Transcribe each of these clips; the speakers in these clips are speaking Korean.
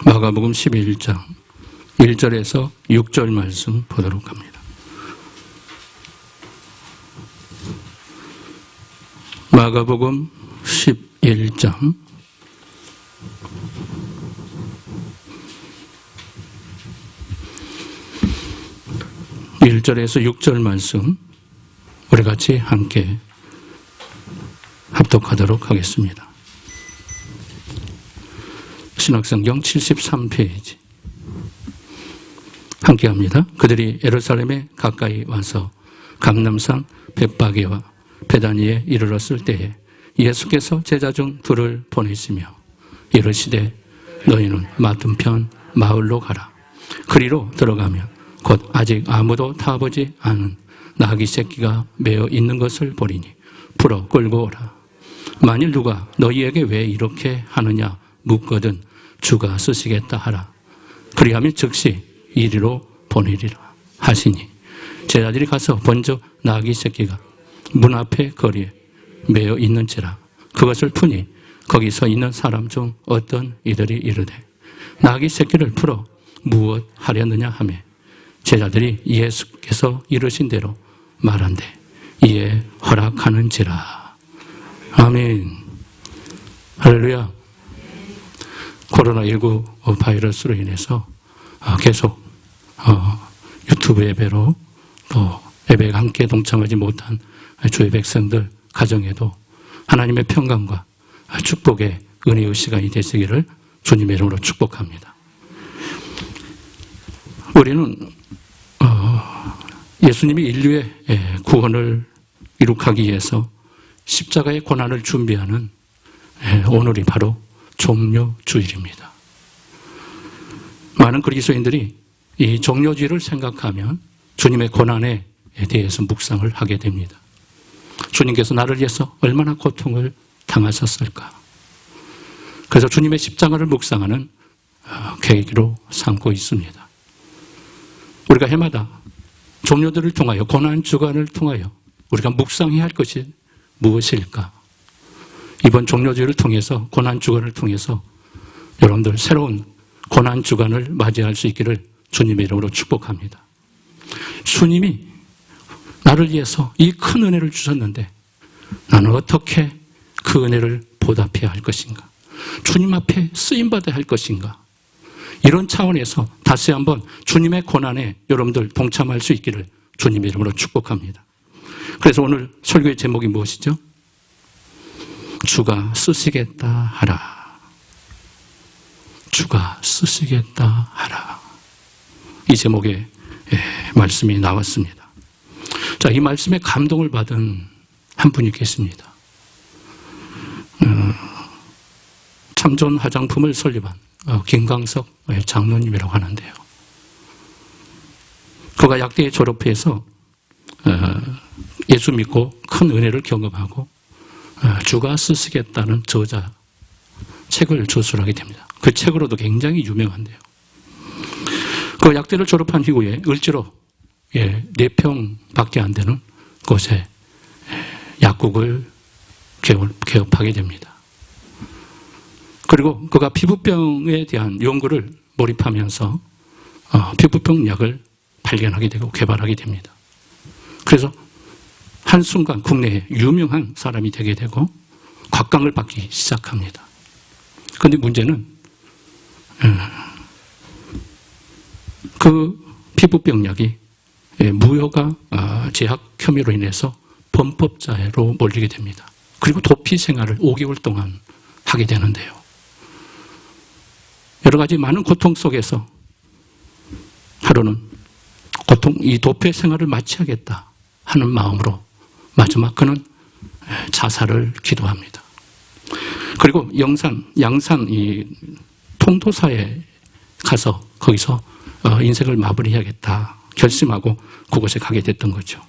마가복음 11장 1절에서 6절 말씀 보도록 합니다. 마가복음 11장 1절에서 6절 말씀 우리 같이 함께 합독하도록 하겠습니다. 신약성경 73페이지 함께 합니다. 그들이 예루살렘에 가까이 와서 강남산 벳바게와 베다니에 이르렀을 때에 예수께서 제자 중 둘을 보내시며 이르시되 너희는 맞은편 마을로 가라. 그리로 들어가면 곧 아직 아무도 타보지 않은 나귀 새끼가 매어 있는 것을 보리니 풀어 끌고 오라. 만일 누가 너희에게 왜 이렇게 하느냐 묻거든 주가 쓰시겠다 하라. 그리하면 즉시 이리로 보내리라 하시니 제자들이 가서 본즉 나귀 새끼가 문 앞에 거리에 매어 있는지라. 그것을 푸니 거기 서 있는 사람 중 어떤 이들이 이르되 나귀 새끼를 풀어 무엇 하려느냐 하며 제자들이 예수께서 이르신 대로 말한대 이에 허락하는지라. 아멘. 할렐루야. 코로나19 바이러스로 인해서 계속 유튜브 예배로 또 예배에 함께 동참하지 못한 주의 백성들 가정에도 하나님의 평강과 축복의 은혜의 시간이 되시기를 주님의 이름으로 축복합니다. 우리는 예수님이 인류의 구원을 이룩하기 위해서 십자가의 고난을 준비하는 오늘이 바로 종료주일입니다. 많은 그리스도인들이 이 종료주일을 생각하면 주님의 고난에 대해서 묵상을 하게 됩니다. 주님께서 나를 위해서 얼마나 고통을 당하셨을까. 그래서 주님의 십자가를 묵상하는 계기로 삼고 있습니다. 우리가 해마다 종료들을 통하여 고난 주간을 통하여 우리가 묵상해야 할 것이 무엇일까? 이번 종료주일을 통해서 고난 주간을 통해서 여러분들 새로운 고난 주간을 맞이할 수 있기를 주님의 이름으로 축복합니다. 주님이 나를 위해서 이 큰 은혜를 주셨는데 나는 어떻게 그 은혜를 보답해야 할 것인가? 주님 앞에 쓰임받아야 할 것인가? 이런 차원에서 다시 한번 주님의 고난에 여러분들 동참할 수 있기를 주님의 이름으로 축복합니다. 그래서 오늘 설교의 제목이 무엇이죠? 주가 쓰시겠다 하라. 주가 쓰시겠다 하라. 이 제목의 말씀이 나왔습니다. 자, 이 말씀에 감동을 받은 한 분이 계십니다. 참전 화장품을 설립한 김광석 장로님이라고 하는데요. 그가 약대에 졸업해서 예수 믿고 큰 은혜를 경험하고 주가 쓰시겠다는 저자 책을 저술하게 됩니다. 그 책으로도 굉장히 유명한데요. 그 약대를 졸업한 이후에 을지로 4평밖에 안 되는 곳에 약국을 개업하게 됩니다. 그리고 그가 피부병에 대한 연구를 몰입하면서 피부병 약을 발견하게 되고 개발하게 됩니다. 그래서 한순간 국내에 유명한 사람이 되게 되고 곽강을 받기 시작합니다. 그런데 문제는 그 피부병 약이 무효가 제약 혐의로 인해서 범법자로 몰리게 됩니다. 그리고 도피 생활을 5개월 동안 하게 되는데요. 여러 가지 많은 고통 속에서 하루는 이 도피 생활을 마치겠다 하는 마음으로 마지막 그는 자살을 기도합니다. 그리고 양산 이 통도사에 가서 거기서 인생을 마무리해야겠다 결심하고 그곳에 가게 됐던 거죠.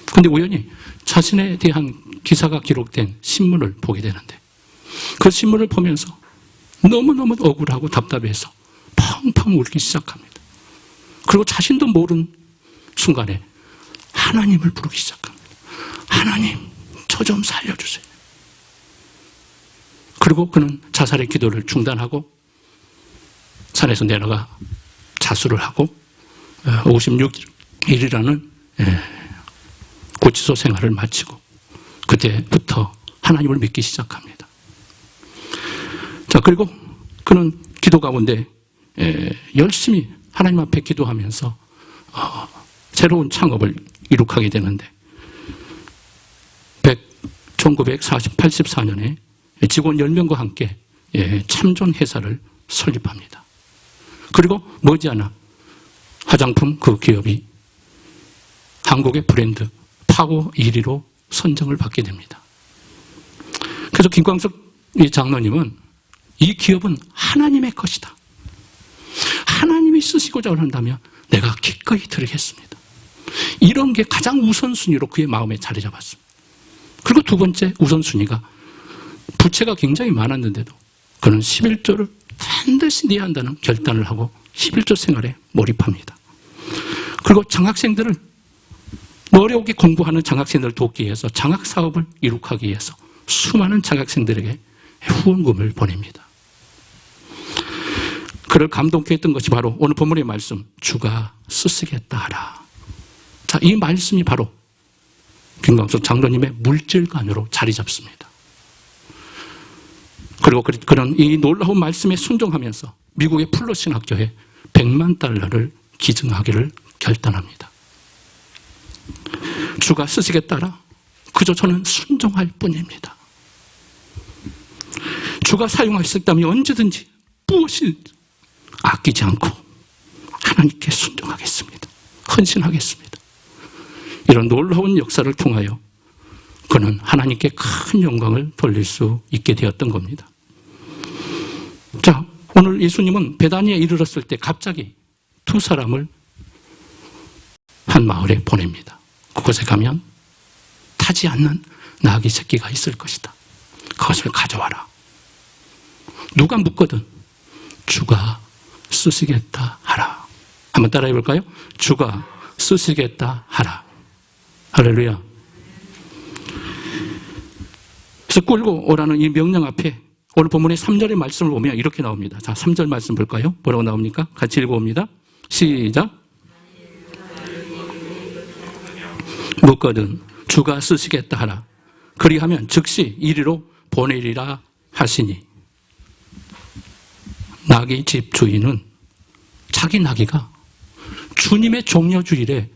그런데 우연히 자신에 대한 기사가 기록된 신문을 보게 되는데 그 신문을 보면서 너무너무 억울하고 답답해서 펑펑 울기 시작합니다. 그리고 자신도 모르는 순간에 하나님을 부르기 시작합니다. 하나님, 저 좀 살려주세요. 그리고 그는 자살의 기도를 중단하고 산에서 내려가 자수를 하고 56일이라는 구치소 생활을 마치고 그때부터 하나님을 믿기 시작합니다. 자, 그리고 그는 기도 가운데 열심히 하나님 앞에 기도하면서 새로운 창업을 이룩하게 되는데 1984년에 직원 10명과 함께 참전 회사를 설립합니다. 그리고 머지않아 화장품 그 기업이 한국의 브랜드 파고 1위로 선정을 받게 됩니다. 그래서 김광석 장로님은 이 기업은 하나님의 것이다. 하나님이 쓰시고자 한다면 내가 기꺼이 드리겠습니다. 이런 게 가장 우선순위로 그의 마음에 자리 잡았습니다. 그리고 두 번째 우선순위가 부채가 굉장히 많았는데도 그는 11조를 반드시 내야 한다는 결단을 하고 11조 생활에 몰입합니다. 그리고 장학생들을 어렵게 공부하는 장학생들을 돕기 위해서 장학사업을 이룩하기 위해서 수많은 장학생들에게 후원금을 보냅니다. 그를 감동케 했던 것이 바로 오늘 본문의 말씀, 주가 쓰시겠다 하라. 자, 이 말씀이 바로 김광석 장로님의 물질관으로 자리 잡습니다. 그리고 그런 이 놀라운 말씀에 순종하면서 미국의 플러신 학교에 $100만 기증하기를 결단합니다. 주가 쓰시겠다라 그저 저는 순종할 뿐입니다. 주가 사용할 수 있다면 언제든지 무엇이 아끼지 않고 하나님께 순종하겠습니다. 헌신하겠습니다. 이런 놀라운 역사를 통하여 그는 하나님께 큰 영광을 돌릴 수 있게 되었던 겁니다. 자, 오늘 예수님은 베다니에 이르렀을 때 갑자기 두 사람을 한 마을에 보냅니다. 그곳에 가면 타지 않는 나귀 새끼가 있을 것이다. 그것을 가져와라. 누가 묻거든 주가 쓰시겠다 하라. 한번 따라해 볼까요? 주가 쓰시겠다 하라. 할렐루야. 그래서 끌고 오라는 이 명령 앞에 오늘 본문의 3절의 말씀을 보면 이렇게 나옵니다. 자, 3절 말씀 볼까요? 뭐라고 나옵니까? 같이 읽어봅니다. 시작. 묻거든 주가 쓰시겠다 하라. 그리하면 즉시 이리로 보내리라 하시니. 나귀 집 주인은 자기 나귀가 주님의 종려주일에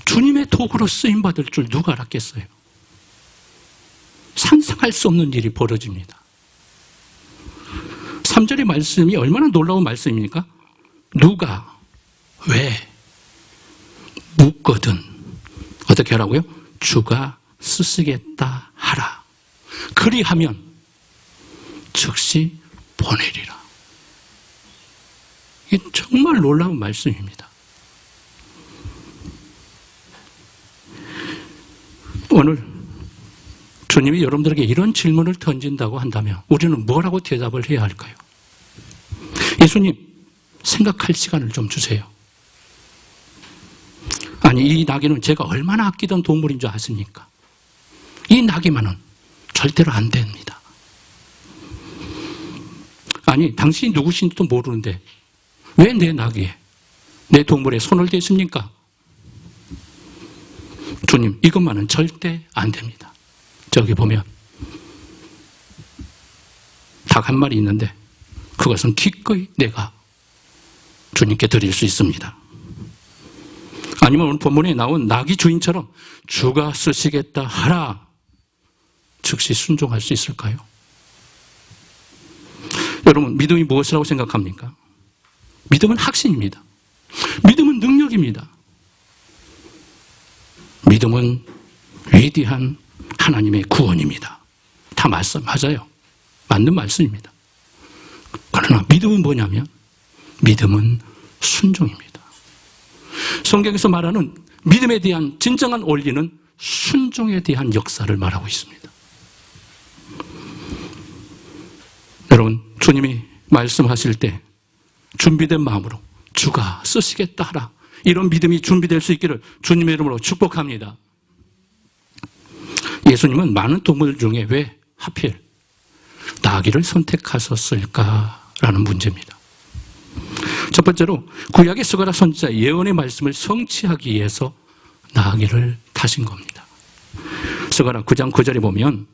주님의 도구로 쓰임받을 줄 누가 알았겠어요? 상상할 수 없는 일이 벌어집니다. 3절의 말씀이 얼마나 놀라운 말씀입니까? 누가, 왜, 묻거든 어떻게 하라고요? 주가 쓰시겠다 하라. 그리하면 즉시 보내리라. 이게 정말 놀라운 말씀입니다. 오늘 주님이 여러분들에게 이런 질문을 던진다고 한다면 우리는 뭐라고 대답을 해야 할까요? 예수님, 생각할 시간을 좀 주세요. 아니, 이 나귀는 제가 얼마나 아끼던 동물인 줄 아십니까? 이 나귀만은 절대로 안 됩니다. 아니, 당신이 누구신지도 모르는데 왜 내 나귀에, 내 동물에 손을 대십니까? 주님, 이것만은 절대 안 됩니다. 저기 보면 닭 한 마리 있는데 그것은 기꺼이 내가 주님께 드릴 수 있습니다. 아니면 오늘 본문에 나온 나귀 주인처럼 주가 쓰시겠다 하라. 즉시 순종할 수 있을까요? 여러분, 믿음이 무엇이라고 생각합니까? 믿음은 확신입니다. 믿음은 능력입니다. 믿음은 위대한 하나님의 구원입니다. 다 맞아요. 맞는 말씀입니다. 그러나 믿음은 뭐냐면 믿음은 순종입니다. 성경에서 말하는 믿음에 대한 진정한 원리는 순종에 대한 역사를 말하고 있습니다. 여러분, 주님이 말씀하실 때 준비된 마음으로 주가 쓰시겠다 하라. 이런 믿음이 준비될 수 있기를 주님의 이름으로 축복합니다. 예수님은 많은 동물 중에 왜 하필 나귀를 선택하셨을까라는 문제입니다. 첫 번째로 구약의 스가랴 선지자 예언의 말씀을 성취하기 위해서 나귀를 타신 겁니다. 스가랴 9장 9절에 보면,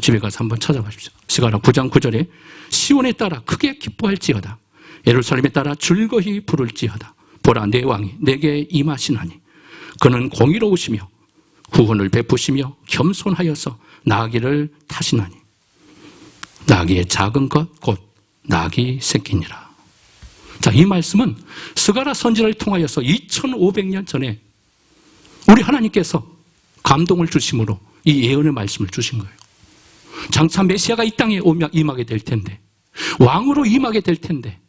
집에 가서 한번 찾아보십시오. 스가랴 9장 9절에 시온에 따라 크게 기뻐할지어다. 예루살렘에 따라 즐거이 부를지어다. 보라, 내 왕이 내게 임하시나니 그는 공의로우시며 구원을 베푸시며 겸손하여서 나귀를 타시나니 나귀의 작은 것 곧 나귀 새끼니라. 자, 이 말씀은 스가랴 선지자를 통하여서 2500년 전에 우리 하나님께서 감동을 주심으로 이 예언의 말씀을 주신 거예요. 장차 메시아가 이 땅에 임하게 될 텐데, 왕으로 임하게 될 텐데,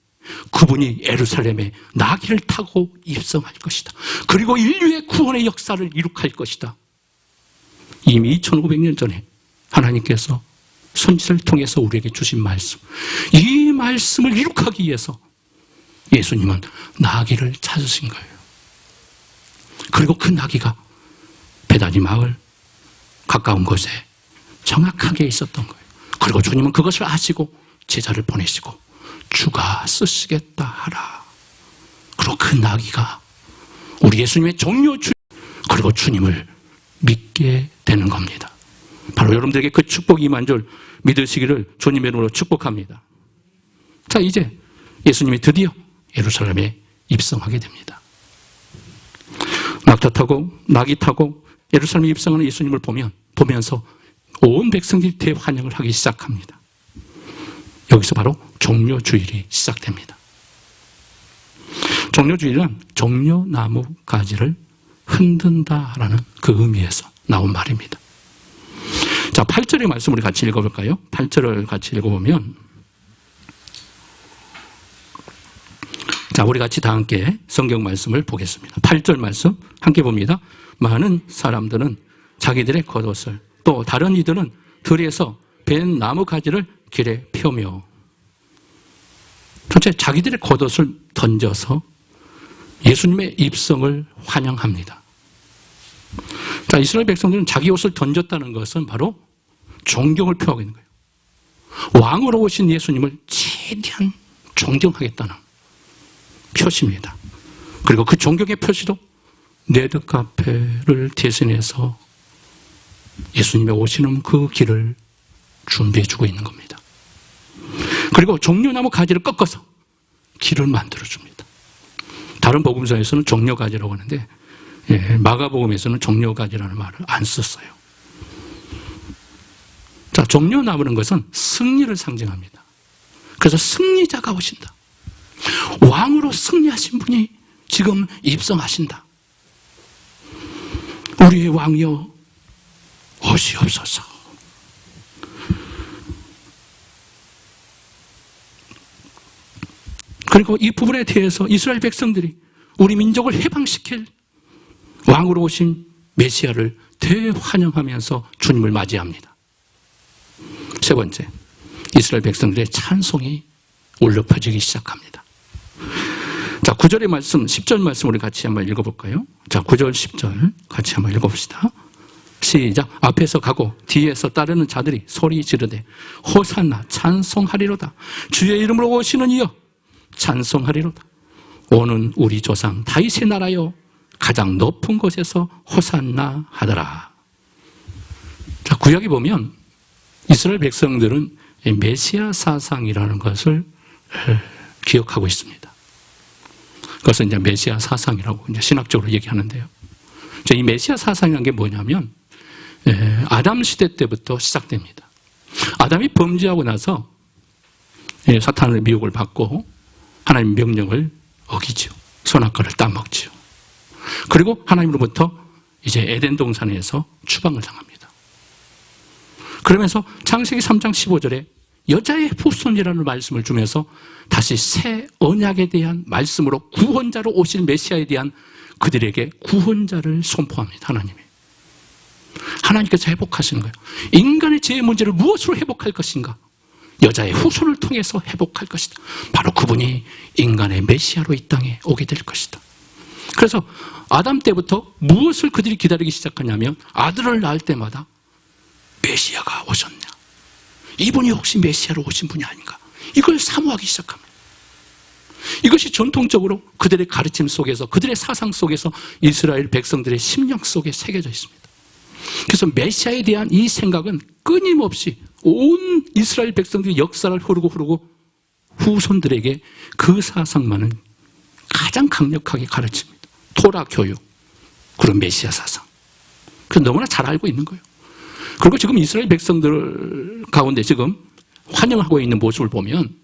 그분이 예루살렘에 나귀를 타고 입성할 것이다. 그리고 인류의 구원의 역사를 이룩할 것이다. 이미 2500년 전에 하나님께서 선지자를 통해서 우리에게 주신 말씀, 이 말씀을 이룩하기 위해서 예수님은 나귀를 찾으신 거예요. 그리고 그 나귀가 베다니 마을 가까운 곳에 정확하게 있었던 거예요. 그리고 주님은 그것을 아시고 제자를 보내시고 주가 쓰시겠다 하라. 그리고 그 나귀가 우리 예수님의 종료주, 그리고 주님을 믿게 되는 겁니다. 바로 여러분들에게 그 축복이 임한 줄 믿으시기를 주님의 이름으로 축복합니다. 자, 이제 예수님이 드디어 예루살렘에 입성하게 됩니다. 낙타 타고 나귀 타고 예루살렘에 입성하는 예수님을 보면서 온 백성들이 대환영을 하기 시작합니다. 여기서 바로 종려주일이 시작됩니다. 종려주일은 종려나무 가지를 흔든다라는 그 의미에서 나온 말입니다. 자, 8절의 말씀 우리 같이 읽어볼까요? 8절을 같이 읽어보면, 자, 우리 같이 다 함께 성경 말씀을 보겠습니다. 8절 말씀 함께 봅니다. 많은 사람들은 자기들의 겉옷을, 또 다른 이들은 들에서 벤 나무 가지를 길에 펴며, 첫째, 자기들의 겉옷을 던져서 예수님의 입성을 환영합니다. 자, 이스라엘 백성들은 자기 옷을 던졌다는 것은 바로 존경을 표하고 있는 거예요. 왕으로 오신 예수님을 최대한 존경하겠다는 표시입니다. 그리고 그 존경의 표시도 레드카펫을 대신해서 예수님의 오시는 그 길을 준비해주고 있는 겁니다. 그리고 종려나무 가지를 꺾어서 길을 만들어줍니다. 다른 복음서에서는 종려가지라고 하는데, 마가복음에서는 종려가지라는 말을 안 썼어요. 자, 종려나무는 것은 승리를 상징합니다. 그래서 승리자가 오신다. 왕으로 승리하신 분이 지금 입성하신다. 우리의 왕이여 오시옵소서. 그리고 이 부분에 대해서 이스라엘 백성들이 우리 민족을 해방시킬 왕으로 오신 메시아를 대환영하면서 주님을 맞이합니다. 세 번째, 이스라엘 백성들의 찬송이 울려 퍼지기 시작합니다. 자, 9절의 말씀, 10절 말씀 우리 같이 한번 읽어볼까요? 자, 9절, 10절 같이 한번 읽어봅시다. 시작. 앞에서 가고 뒤에서 따르는 자들이 소리 지르되 호산나 찬송하리로다. 주의 이름으로 오시는 이여 찬송하리로다. 오는 우리 조상 다윗의 나라여 가장 높은 곳에서 호산나 하더라. 자, 구약에 보면 이스라엘 백성들은 메시아 사상이라는 것을 기억하고 있습니다. 그것은 이제 메시아 사상이라고 이제 신학적으로 얘기하는데요. 이 메시아 사상이라는 게 뭐냐면 아담 시대 때부터 시작됩니다. 아담이 범죄하고 나서 사탄의 미혹을 받고 하나님 명령을 어기죠. 선악과를 따먹죠. 그리고 하나님으로부터 이제 에덴 동산에서 추방을 당합니다. 그러면서 창세기 3장 15절에 여자의 후손이라는 말씀을 주면서 다시 새 언약에 대한 말씀으로 구원자로 오실 메시아에 대한 그들에게 구원자를 선포합니다. 하나님께서 회복하시는 거예요. 인간의 죄의 문제를 무엇으로 회복할 것인가? 여자의 후손을 통해서 회복할 것이다. 바로 그분이 인간의 메시아로 이 땅에 오게 될 것이다. 그래서 아담 때부터 무엇을 그들이 기다리기 시작하냐면 아들을 낳을 때마다 메시아가 오셨냐? 이분이 혹시 메시아로 오신 분이 아닌가? 이걸 사모하기 시작합니다. 이것이 전통적으로 그들의 가르침 속에서, 그들의 사상 속에서 이스라엘 백성들의 심령 속에 새겨져 있습니다. 그래서 메시아에 대한 이 생각은 끊임없이 온 이스라엘 백성들의 역사를 흐르고 후손들에게 그 사상만은 가장 강력하게 가르칩니다. 토라 교육, 그런 메시아 사상. 그래서 너무나 잘 알고 있는 거예요. 그리고 지금 이스라엘 백성들 가운데 지금 환영하고 있는 모습을 보면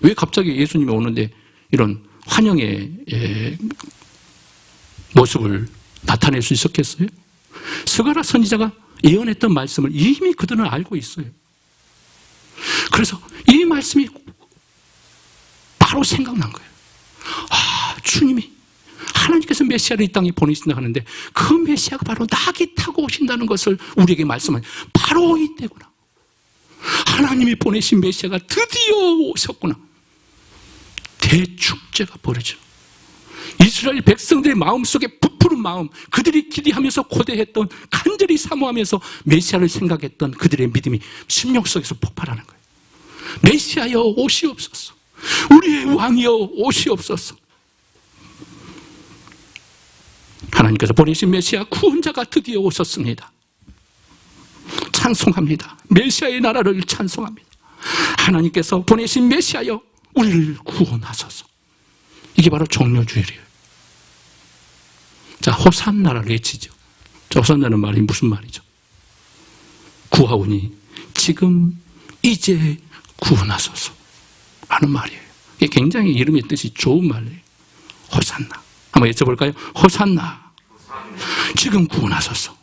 왜 갑자기 예수님이 오는데 이런 환영의 모습을 나타낼 수 있었겠어요? 스가랴 선지자가 예언했던 말씀을 이미 그들은 알고 있어요. 그래서 이 말씀이 바로 생각난 거예요. 아, 주님이, 하나님께서 메시아를 이 땅에 보내신다 하는데 그 메시아가 바로 낙이 타고 오신다는 것을 우리에게 말씀한 바로 이때구나. 하나님이 보내신 메시아가 드디어 오셨구나. 대축제가 벌어져. 이스라엘 백성들의 마음속에 부푸른 마음, 그들이 기대하면서 고대했던, 간절히 사모하면서 메시아를 생각했던 그들의 믿음이 심령 속에서 폭발하는 거예요. 메시아여 오시옵소서. 우리의 왕이여 오시옵소서. 하나님께서 보내신 메시아 구원자가 드디어 오셨습니다. 찬송합니다. 메시아의 나라를 찬송합니다. 하나님께서 보내신 메시아여 우리를 구원하소서. 이게 바로 종려주일이에요. 자, 호산나를 외치죠. 자, 호산나는 말이 무슨 말이죠? 구하오니 지금 이제 구원하소서 하는 말이에요. 이게 굉장히 이름의 뜻이 좋은 말이에요. 호산나. 한번 여쭤볼까요? 호산나. 지금 구원하소서.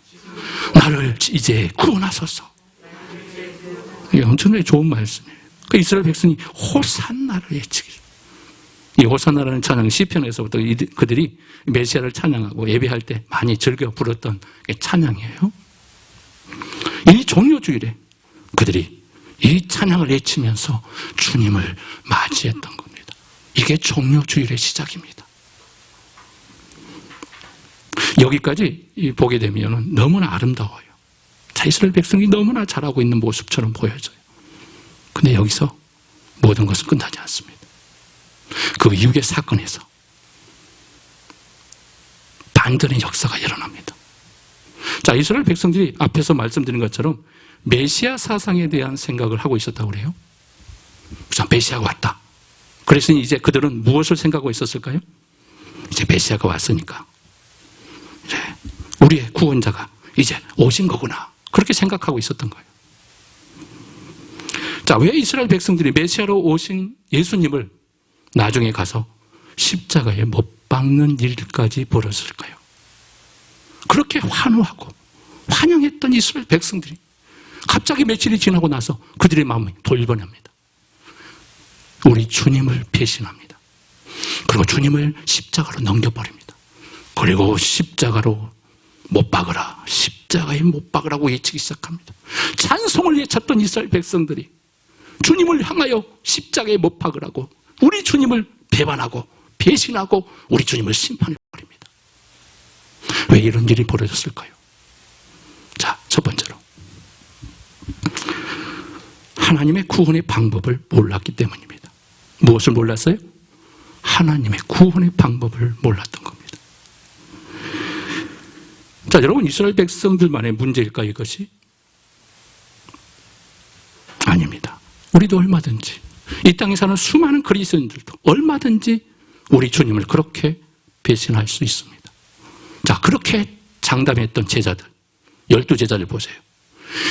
나를 이제 구원하소서. 이게 엄청나게 좋은 말씀이에요. 그 이스라엘 백성이 호산나를 외치기. 이 호산나라는 찬양 시편에서부터 그들이 메시아를 찬양하고 예배할 때 많이 즐겨 부르던 찬양이에요. 이 종려주일에 그들이 이 찬양을 외치면서 주님을 맞이했던 겁니다. 이게 종려주일의 시작입니다. 여기까지 보게 되면 너무나 아름다워요. 자, 이스라엘 백성이 너무나 잘하고 있는 모습처럼 보여져요. 근데 여기서 모든 것은 끝나지 않습니다. 그 이후의 사건에서 반전의 역사가 일어납니다. 자, 이스라엘 백성들이 앞에서 말씀드린 것처럼 메시아 사상에 대한 생각을 하고 있었다고 그래요. 자, 메시아가 왔다. 그래서 이제 그들은 무엇을 생각하고 있었을까요? 이제 메시아가 왔으니까 이제 우리의 구원자가 이제 오신 거구나. 그렇게 생각하고 있었던 거예요. 자, 왜 이스라엘 백성들이 메시아로 오신 예수님을 나중에 가서 십자가에 못 박는 일까지 벌어졌을까요? 그렇게 환호하고 환영했던 이스라엘 백성들이 갑자기 며칠이 지나고 나서 그들의 마음이 돌변합니다. 우리 주님을 배신합니다. 그리고 주님을 십자가로 넘겨버립니다. 그리고 십자가로 못 박으라, 십자가에 못 박으라고 외치기 시작합니다. 찬송을 외쳤던 이스라엘 백성들이 주님을 향하여 십자가에 못 박으라고 우리 주님을 배반하고 배신하고 우리 주님을 심판해버립니다. 왜 이런 일이 벌어졌을까요? 자, 첫 번째로 하나님의 구원의 방법을 몰랐기 때문입니다. 무엇을 몰랐어요? 하나님의 구원의 방법을 몰랐던 겁니다. 자, 여러분, 이스라엘 백성들만의 문제일까요, 이것이? 아닙니다. 우리도 얼마든지, 이 땅에 사는 수많은 그리스도인들도 얼마든지 우리 주님을 그렇게 배신할 수 있습니다. 자, 그렇게 장담했던 제자들, 12제자를 보세요.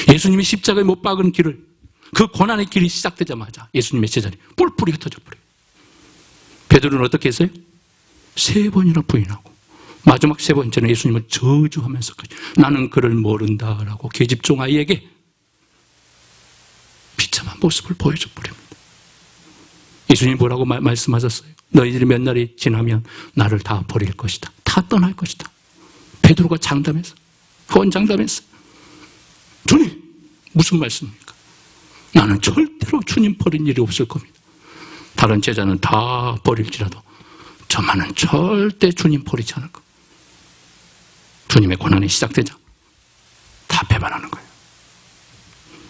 예수님이 십자가에 못 박은 길을, 그 고난의 길이 시작되자마자 예수님의 제자들이 뿔뿔이 흩어져 버려요. 베드로는 어떻게 했어요? 3번이나 부인하고 마지막 3번째는 예수님을 저주하면서까지 나는 그를 모른다라고 계집종 아이에게 비참한 모습을 보여줘 버립니다. 예수님이 뭐라고 말씀하셨어요? 너희들이 몇 날이 지나면 나를 다 버릴 것이다. 다 떠날 것이다. 베드로가 장담했어. 헌장담했어. 주님, 무슨 말씀입니까? 나는 절대로 주님 버린 일이 없을 겁니다. 다른 제자는 다 버릴지라도 저만은 절대 주님 버리지 않을 겁니다. 주님의 고난이 시작되자 다 배반하는 거예요.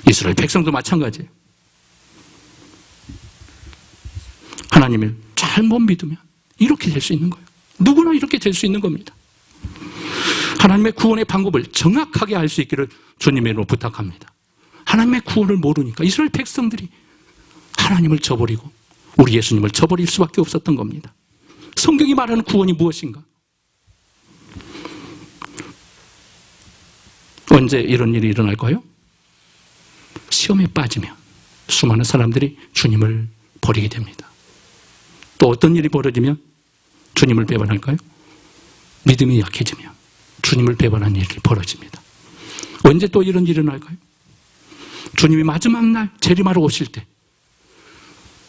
이스라엘 백성도 마찬가지예요. 하나님을 잘못 믿으면 이렇게 될 수 있는 거예요. 누구나 이렇게 될 수 있는 겁니다. 하나님의 구원의 방법을 정확하게 알 수 있기를 주님의 이름으로 부탁합니다. 하나님의 구원을 모르니까 이스라엘 백성들이 하나님을 저버리고 우리 예수님을 저버릴 수밖에 없었던 겁니다. 성경이 말하는 구원이 무엇인가? 언제 이런 일이 일어날까요? 시험에 빠지면 수많은 사람들이 주님을 버리게 됩니다. 또 어떤 일이 벌어지면 주님을 배반할까요? 믿음이 약해지면 주님을 배반하는 일이 벌어집니다. 언제 또 이런 일이 일어날까요? 주님이 마지막 날 재림하러 오실 때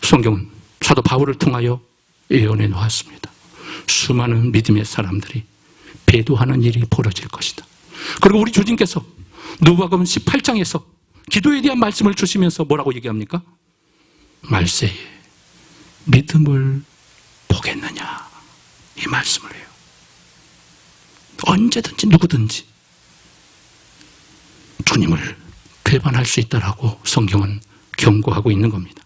성경은 사도 바울을 통하여 예언해 놓았습니다. 수많은 믿음의 사람들이 배도하는 일이 벌어질 것이다. 그리고 우리 주님께서 누가복음 18장에서 기도에 대한 말씀을 주시면서 뭐라고 얘기합니까? 말세에 믿음을 보겠느냐, 이 말씀을 해요. 언제든지 누구든지 주님을 배반할 수 있다라고 성경은 경고하고 있는 겁니다.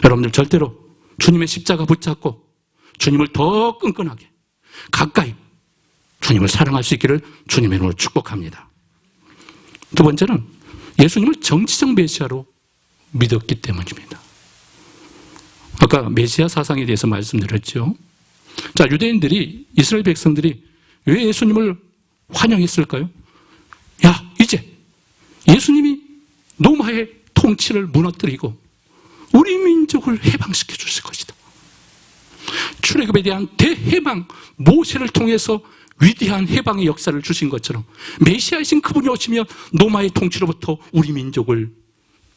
여러분들 절대로 주님의 십자가 붙잡고 주님을 더 끈끈하게 가까이 주님을 사랑할 수 있기를 주님의 이름으로 축복합니다. 두 번째는 예수님을 정치적 메시아로 믿었기 때문입니다. 아까 메시아 사상에 대해서 말씀드렸죠. 자, 유대인들이, 이스라엘 백성들이 왜 예수님을 환영했을까요? 야, 이제 예수님이 로마의 통치를 무너뜨리고 우리 민족을 해방시켜 주실 것이다. 출애굽에 대한 대해방, 모세를 통해서 위대한 해방의 역사를 주신 것처럼 메시아이신 그분이 오시면 로마의 통치로부터 우리 민족을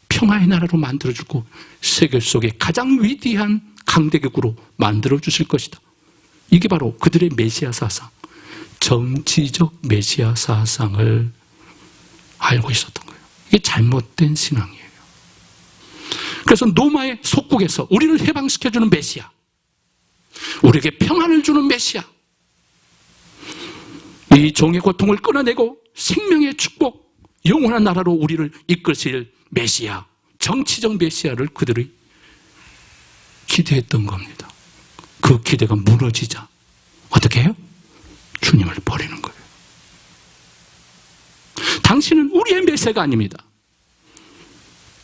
평화의 나라로 만들어주고 세계 속에 가장 위대한 강대국으로 만들어주실 것이다. 이게 바로 그들의 메시아 사상, 정치적 메시아 사상을 알고 있었던 거예요. 이게 잘못된 신앙이에요. 그래서 로마의 속국에서 우리를 해방시켜주는 메시아, 우리에게 평안을 주는 메시아, 이 종의 고통을 끊어내고 생명의 축복, 영원한 나라로 우리를 이끄실 메시아, 정치적 메시아를 그들이 기대했던 겁니다. 그 기대가 무너지자 어떻게 해요? 주님을 버리는 거예요. 당신은 우리의 메시아가 아닙니다.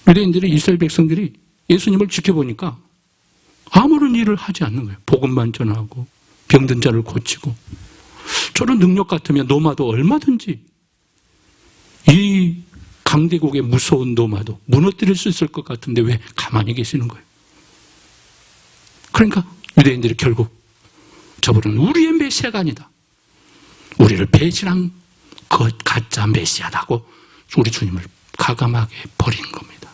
유대인들이, 이스라엘 백성들이 예수님을 지켜보니까 아무런 일을 하지 않는 거예요. 복음만 전하고 병든 자를 고치고. 저런 능력 같으면 로마도 얼마든지, 이 강대국의 무서운 로마도 무너뜨릴 수 있을 것 같은데 왜 가만히 계시는 거예요? 그러니까 유대인들이 결국 저분은 우리의 메시아가 아니다, 우리를 배신한 그 가짜 메시아라고 우리 주님을 가감하게 버린 겁니다.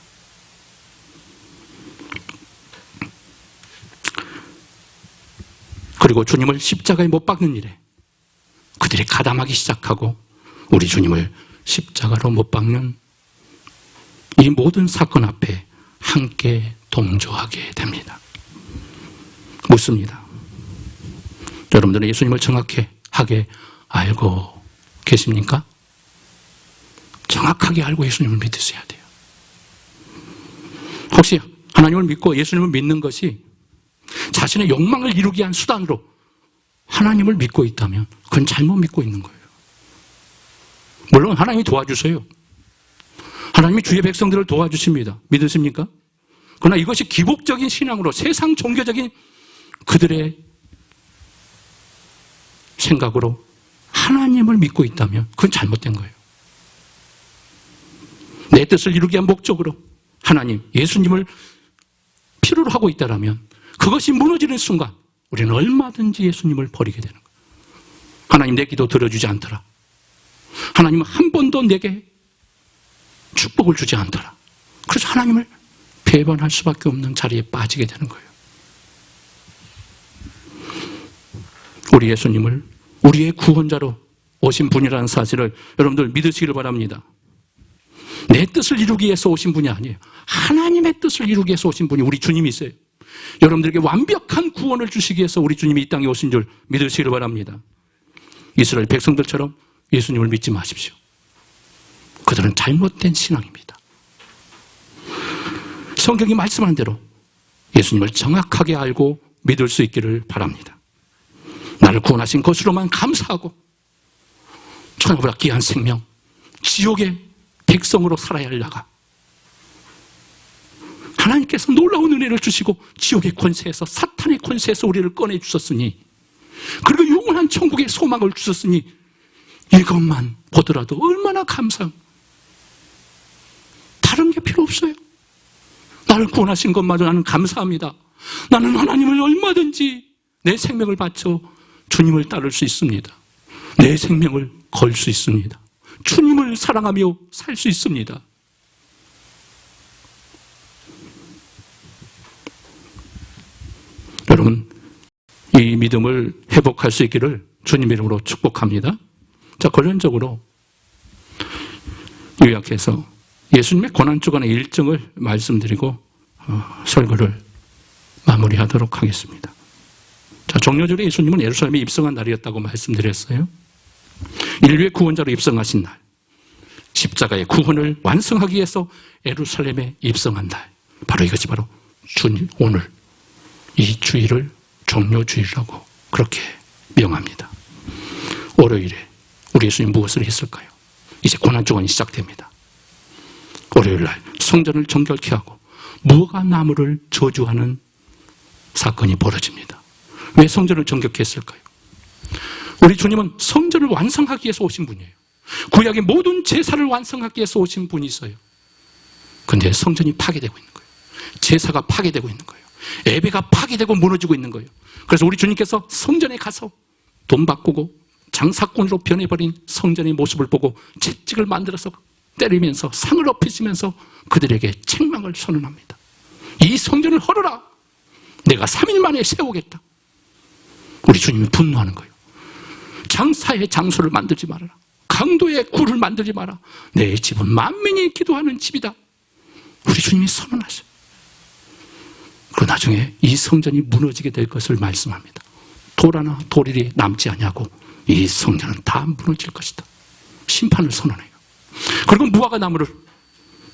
그리고 주님을 십자가에 못 박는 일에 그들이 가담하기 시작하고 우리 주님을 십자가로 못 박는 이 모든 사건 앞에 함께 동조하게 됩니다. 묻습니다. 여러분들은 예수님을 정확하게 알고 계십니까? 정확하게 알고 예수님을 믿으셔야 돼요. 혹시 하나님을 믿고 예수님을 믿는 것이 자신의 욕망을 이루기 위한 수단으로 하나님을 믿고 있다면 그건 잘못 믿고 있는 거예요. 물론 하나님이 도와주세요. 하나님이 주의 백성들을 도와주십니다. 믿으십니까? 그러나 이것이 기복적인 신앙으로 세상 종교적인 그들의 생각으로 하나님을 믿고 있다면 그건 잘못된 거예요. 내 뜻을 이루기 위한 목적으로 하나님, 예수님을 필요로 하고 있다면 그것이 무너지는 순간 우리는 얼마든지 예수님을 버리게 되는 거예요. 하나님, 내 기도 들어주지 않더라. 하나님은 한 번도 내게 축복을 주지 않더라. 그래서 하나님을 배반할 수밖에 없는 자리에 빠지게 되는 거예요. 우리 예수님을 우리의 구원자로 오신 분이라는 사실을 여러분들 믿으시기를 바랍니다. 내 뜻을 이루기 위해서 오신 분이 아니에요. 하나님의 뜻을 이루기 위해서 오신 분이 우리 주님이세요. 여러분들에게 완벽한 구원을 주시기 위해서 우리 주님이 이 땅에 오신 줄 믿으시기를 바랍니다. 이스라엘 백성들처럼 예수님을 믿지 마십시오. 그들은 잘못된 신앙입니다. 성경이 말씀한 대로 예수님을 정확하게 알고 믿을 수 있기를 바랍니다. 나를 구원하신 것으로만 감사하고 천하보다 귀한 생명, 지옥의 백성으로 살아야 할 나가 하나님께서 놀라운 은혜를 주시고 지옥의 권세에서, 사탄의 권세에서 우리를 꺼내주셨으니, 그리고 영원한 천국의 소망을 주셨으니 이것만 보더라도 얼마나 감사합니다. 다른 게 필요 없어요. 나를 구원하신 것마저 나는 감사합니다. 나는 하나님을 얼마든지 내 생명을 바쳐 주님을 따를 수 있습니다. 내 생명을 걸 수 있습니다. 주님을 사랑하며 살 수 있습니다. 여러분, 이 믿음을 회복할 수 있기를 주님 이름으로 축복합니다. 자, 결론적으로 요약해서 예수님의 고난주간의 일정을 말씀드리고 설교를 마무리하도록 하겠습니다. 자, 종료절에 예수님은 예루살렘에 입성한 날이었다고 말씀드렸어요. 인류의 구원자로 입성하신 날, 십자가의 구원을 완성하기 위해서 예루살렘에 입성한 날, 바로 이것이 바로 오늘 이 주일을 종료주일이라고 그렇게 명합니다. 월요일에 우리 예수님 무엇을 했을까요? 이제 고난주간이 시작됩니다. 월요일 날 성전을 정결케 하고 무화과 나무를 저주하는 사건이 벌어집니다. 왜 성전을 정결케 했을까요? 우리 주님은 성전을 완성하기 위해서 오신 분이에요. 구약의 모든 제사를 완성하기 위해서 오신 분이세요. 그런데 성전이 파괴되고 있는 거예요. 제사가 파괴되고 있는 거예요. 예배가 파괴되고 무너지고 있는 거예요. 그래서 우리 주님께서 성전에 가서 돈 바꾸고 장사꾼으로 변해버린 성전의 모습을 보고 채찍을 만들어서 때리면서 상을 엎으시면서 그들에게 책망을 선언합니다. 이 성전을 헐어라. 내가 3일 만에 세우겠다. 우리 주님이 분노하는 거예요. 장사의 장소를 만들지 말아라. 강도의 굴을 만들지 마라. 내 집은 만민이 기도하는 집이다. 우리 주님이 선언하셔요. 그리고 나중에 이 성전이 무너지게 될 것을 말씀합니다. 돌 하나 돌일이 남지 아니하고 이 성전은 다 무너질 것이다. 심판을 선언해요. 그리고 무화과 나무를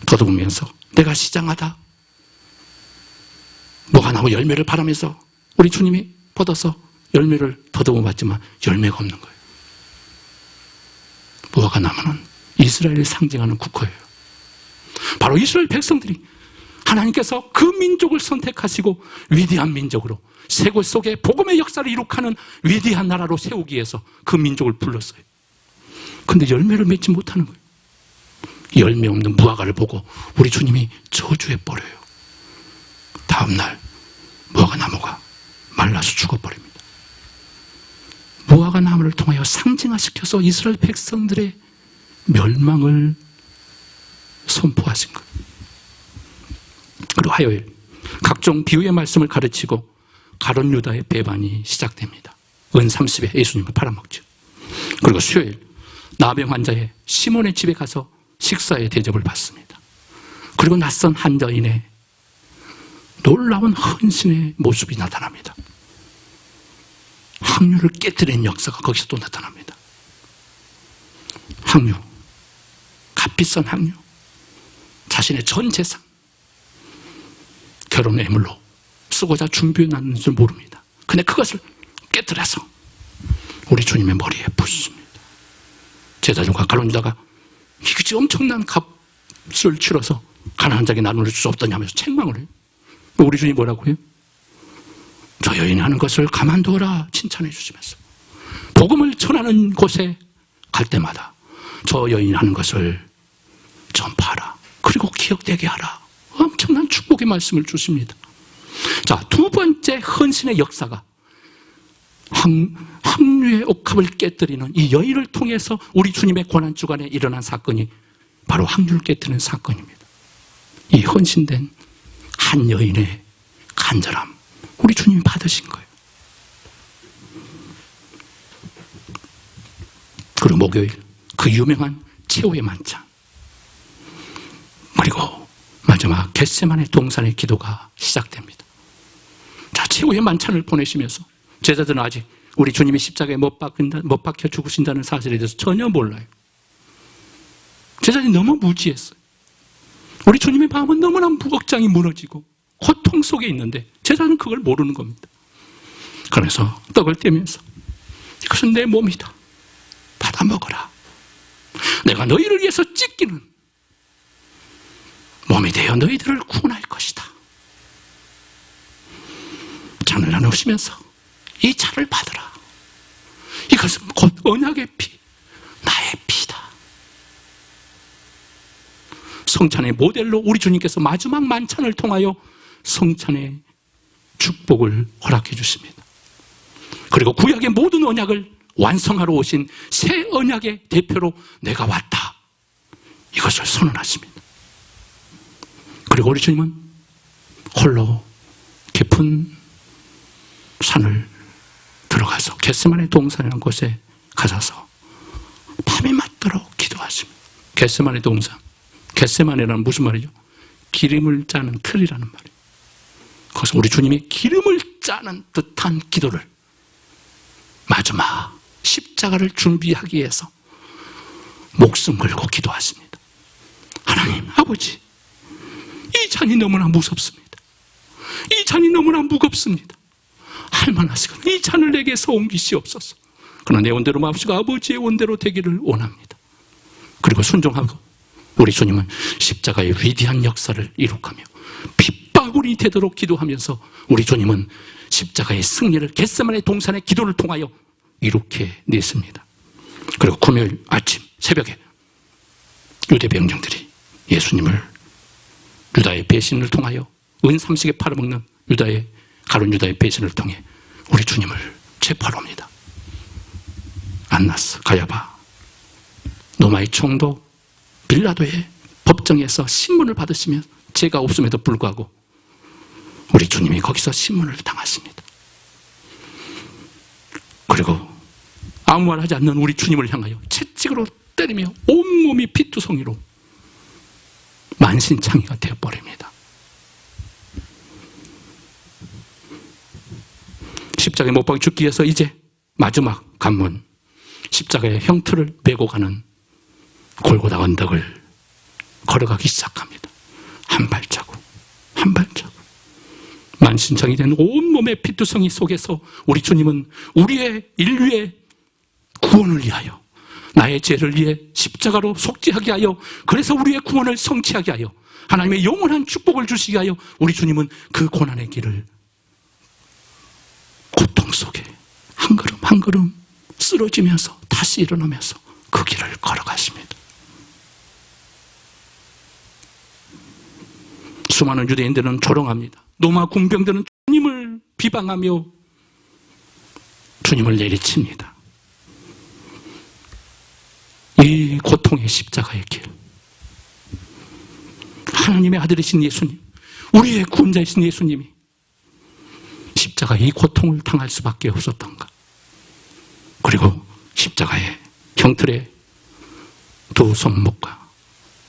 더듬으면서 내가 시장하다. 무화과 나무 열매를 바라면서 우리 주님이 뻗어서 열매를 더듬어 봤지만 열매가 없는 거예요. 무화과 나무는 이스라엘을 상징하는 국호예요. 바로 이스라엘 백성들이 하나님께서 그 민족을 선택하시고 위대한 민족으로 세계 속에 복음의 역사를 이룩하는 위대한 나라로 세우기 위해서 그 민족을 불렀어요. 그런데 열매를 맺지 못하는 거예요. 열매 없는 무화과를 보고 우리 주님이 저주해버려요. 다음날 무화과 나무가 말라서 죽어버립니다. 무화과 나무를 통하여 상징화시켜서 이스라엘 백성들의 멸망을 선포하신 거예요. 그리고 화요일 각종 비유의 말씀을 가르치고 가룟 유다의 배반이 시작됩니다. 은 30에 예수님을 팔아먹죠. 그리고 수요일 나병 환자의 시몬의 집에 가서 식사의 대접을 받습니다. 그리고 낯선 한 여인의 놀라운 헌신의 모습이 나타납니다. 항류를 깨뜨린 역사가 거기서 또 나타납니다. 항류, 값비싼 항류, 자신의 전 재산, 결혼 예물로 쓰고자 준비해놨는 줄 모릅니다. 근데 그것을 깨뜨려서 우리 주님의 머리에 붓습니다. 제자들과 가룟 유다가 이것이 엄청난 값을 치러서 가난한 자에게 나눌 수 없더냐면서 책망을 해요. 우리 주님이 뭐라고 해요? 저 여인이 하는 것을 가만두어라 칭찬해 주시면서 복음을 전하는 곳에 갈 때마다 저 여인이 하는 것을 전파하라. 그리고 기억되게 하라. 엄청난 축복의 말씀을 주십니다. 자, 두 번째 헌신의 역사가 항류의 옥합을 깨뜨리는 이 여인을 통해서 우리 주님의 고난주간에 일어난 사건이 바로 항류를 깨뜨리는 사건입니다. 이 헌신된 한 여인의 간절함, 우리 주님이 받으신 거예요. 그리고 목요일 그 유명한 최후의 만찬, 그리고 마지막 겟세마네 동산의 기도가 시작됩니다. 자, 최후의 만찬을 보내시면서 제자들은 아직 우리 주님이 십자가에 못 박혀 죽으신다는 사실에 대해서 전혀 몰라요. 제자들이 너무 무지했어요. 우리 주님의 마음은 너무나 억장이 무너지고 고통 속에 있는데 제자는 그걸 모르는 겁니다. 그러면서 떡을 떼면서 이것은 내 몸이다. 받아 먹어라. 내가 너희를 위해서 찢기는 몸이 되어 너희들을 구원할 것이다. 잔을 나누시면서 이 잔을 받으라. 이것은 곧 언약의 피, 나의 피다. 성찬의 모델로 우리 주님께서 마지막 만찬을 통하여 성찬의 축복을 허락해 주십니다. 그리고 구약의 모든 언약을 완성하러 오신 새 언약의 대표로 내가 왔다. 이것을 선언하십니다. 그리고 우리 주님은 홀로 깊은 산을 들어가서 겟세마네 동산이라는 곳에 가셔서 밤이 맞도록 기도하십니다. 겟세마네 동산, 겟세마네라는 무슨 말이죠? 기름을 짜는 틀이라는 말이에요. 거기서 우리 주님이 기름을 짜는 듯한 기도를 마지막 십자가를 준비하기 위해서 목숨 걸고 기도하십니다. 하나님 아버지, 이 잔이 너무나 무섭습니다. 이 잔이 너무나 무겁습니다. 할만하시거든 이 잔을 내게서 옮기시옵소서. 그러나 내 원대로 마옵시고 아버지의 원대로 되기를 원합니다. 그리고 순종하고 우리 주님은 십자가의 위대한 역사를 이룩하며 핏방울이 되도록 기도하면서 우리 주님은 십자가의 승리를 겟세마네 동산의 기도를 통하여 이룩해 냈습니다. 그리고 금요일 아침 새벽에 유대 병정들이 예수님을 유다의 배신을 통하여 은삼식에 팔아먹는 가룟 유다의 배신을 통해 우리 주님을 체포하러 옵니다. 안나스, 가야바, 노마의 총독, 빌라도의 법정에서 신문을 받으시면 죄가 없음에도 불구하고 우리 주님이 거기서 신문을 당하십니다. 그리고 아무 말 하지 않는 우리 주님을 향하여 채찍으로 때리며 온몸이 피투성이로 만신창이가 되어버립니다. 십자가에 못 박혀 죽기 위해서 이제 마지막 관문, 십자가의 형틀을 메고 가는 골고다 언덕을 걸어가기 시작합니다. 한 발자국, 한 발자국. 만신창이 된 온몸의 피투성이 속에서 우리 주님은 우리의 인류의 구원을 위하여, 나의 죄를 위해 십자가로 속죄하게 하여, 그래서 우리의 구원을 성취하게 하여 하나님의 영원한 축복을 주시게 하여 우리 주님은 그 고난의 길을 고통 속에 한 걸음 한 걸음 쓰러지면서 다시 일어나면서 그 길을 걸어가십니다. 수많은 유대인들은 조롱합니다. 로마 군병들은 주님을 비방하며 주님을 내리칩니다. 이 고통의 십자가의 길, 하나님의 아들이신 예수님, 우리의 구원자이신 예수님이 십자가 이 고통을 당할 수밖에 없었던가. 그리고 십자가의 형틀에 두 손목과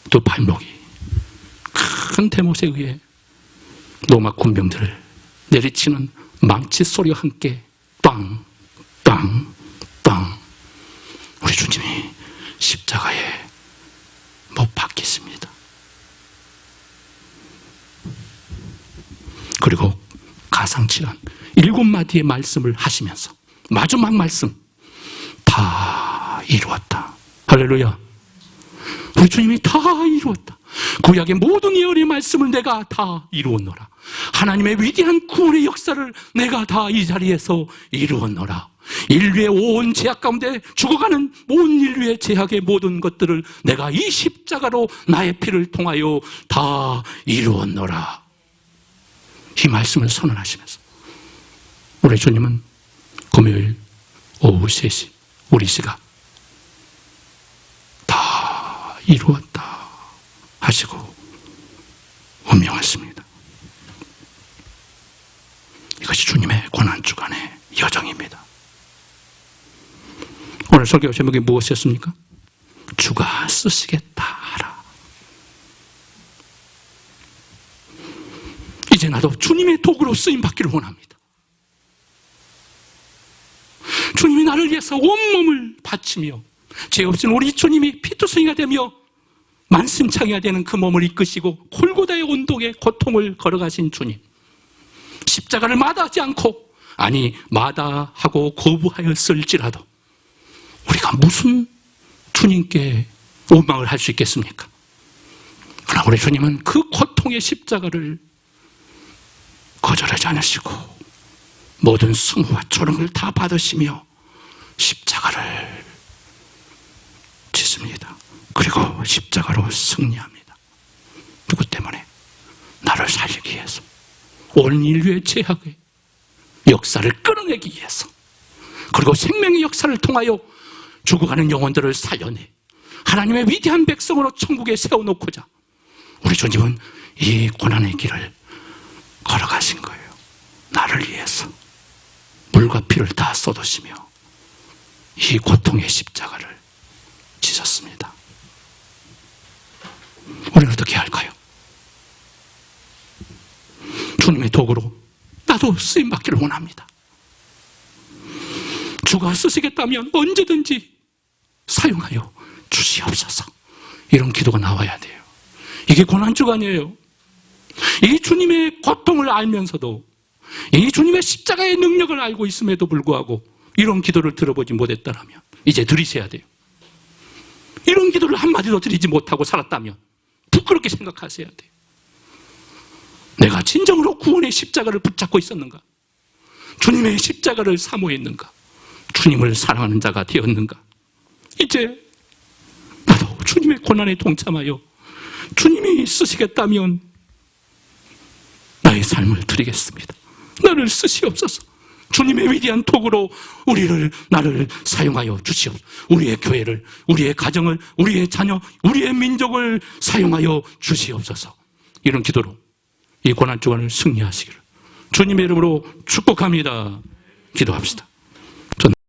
두 발목이 큰 대못에 의해 로마 군병들을 내리치는 망치 소리와 함께 빵, 빵, 빵, 우리 주님이 십자가에 못 박히십니다. 그리고 가상치한 7마디의 말씀을 하시면서 마지막 말씀, 다 이루었다. 할렐루야. 우리 주님이 다 이루었다. 구약의 모든 예언의 말씀을 내가 다 이루었노라. 하나님의 위대한 구원의 역사를 내가 다 이 자리에서 이루었노라. 인류의 온 죄악 가운데 죽어가는 온 인류의 죄악의 모든 것들을 내가 이 십자가로 나의 피를 통하여 다 이루었노라. 이 말씀을 선언하시면서 우리 주님은 금요일 오후 3시 우리 시각 다 이루었다 하시고 운명하십니다. 이것이 주님의 고난주간의 여정입니다. 오늘 설교 제목이 무엇이었습니까? 주가 쓰시겠다 하라. 이제 나도 주님의 도구로 쓰임받기를 원합니다. 주님이 나를 위해서 온몸을 바치며 죄 없인 우리 주님이 피투성이가 되며 만신창이가 되는 그 몸을 이끄시고 골고다의 온독의 고통을 걸어가신 주님, 십자가를 마다하지 않고, 아니 마다하고 거부하였을지라도 우리가 무슨 주님께 원망을 할 수 있겠습니까? 그러나 우리 주님은 그 고통의 십자가를 거절하지 않으시고 모든 수모와 조롱을 다 받으시며 십자가를 짓습니다. 그리고 십자가로 승리합니다. 누구 때문에? 나를 살리기 위해서, 온 인류의 죄악의 역사를 끌어내기 위해서, 그리고 생명의 역사를 통하여 죽어가는 영혼들을 살려내 하나님의 위대한 백성으로 천국에 세워놓고자 우리 주님은 이 고난의 길을 걸어가신 거예요. 나를 위해서 물과 피를 다 쏟으시며 이 고통의 십자가를 지셨습니다. 우리는 어떻게 할까요? 주님의 도구로 나도 쓰임받기를 원합니다. 주가 쓰시겠다면 언제든지 사용하여 주시옵소서. 이런 기도가 나와야 돼요. 이게 고난주가 아니에요. 이 주님의 고통을 알면서도, 이 주님의 십자가의 능력을 알고 있음에도 불구하고 이런 기도를 들어보지 못했다면 이제 들으셔야 돼요. 이런 기도를 한마디도 드리지 못하고 살았다면 부끄럽게 생각하셔야 돼요. 내가 진정으로 구원의 십자가를 붙잡고 있었는가? 주님의 십자가를 사모했는가? 주님을 사랑하는 자가 되었는가? 이제 나도 주님의 고난에 동참하여 주님이 쓰시겠다면 나의 삶을 드리겠습니다. 나를 쓰시옵소서. 주님의 위대한 도구로 나를 사용하여 주시옵소서. 우리의 교회를, 우리의 가정을, 우리의 자녀, 우리의 민족을 사용하여 주시옵소서. 이런 기도로 이 고난주간을 승리하시기를 주님의 이름으로 축복합니다. 기도합시다.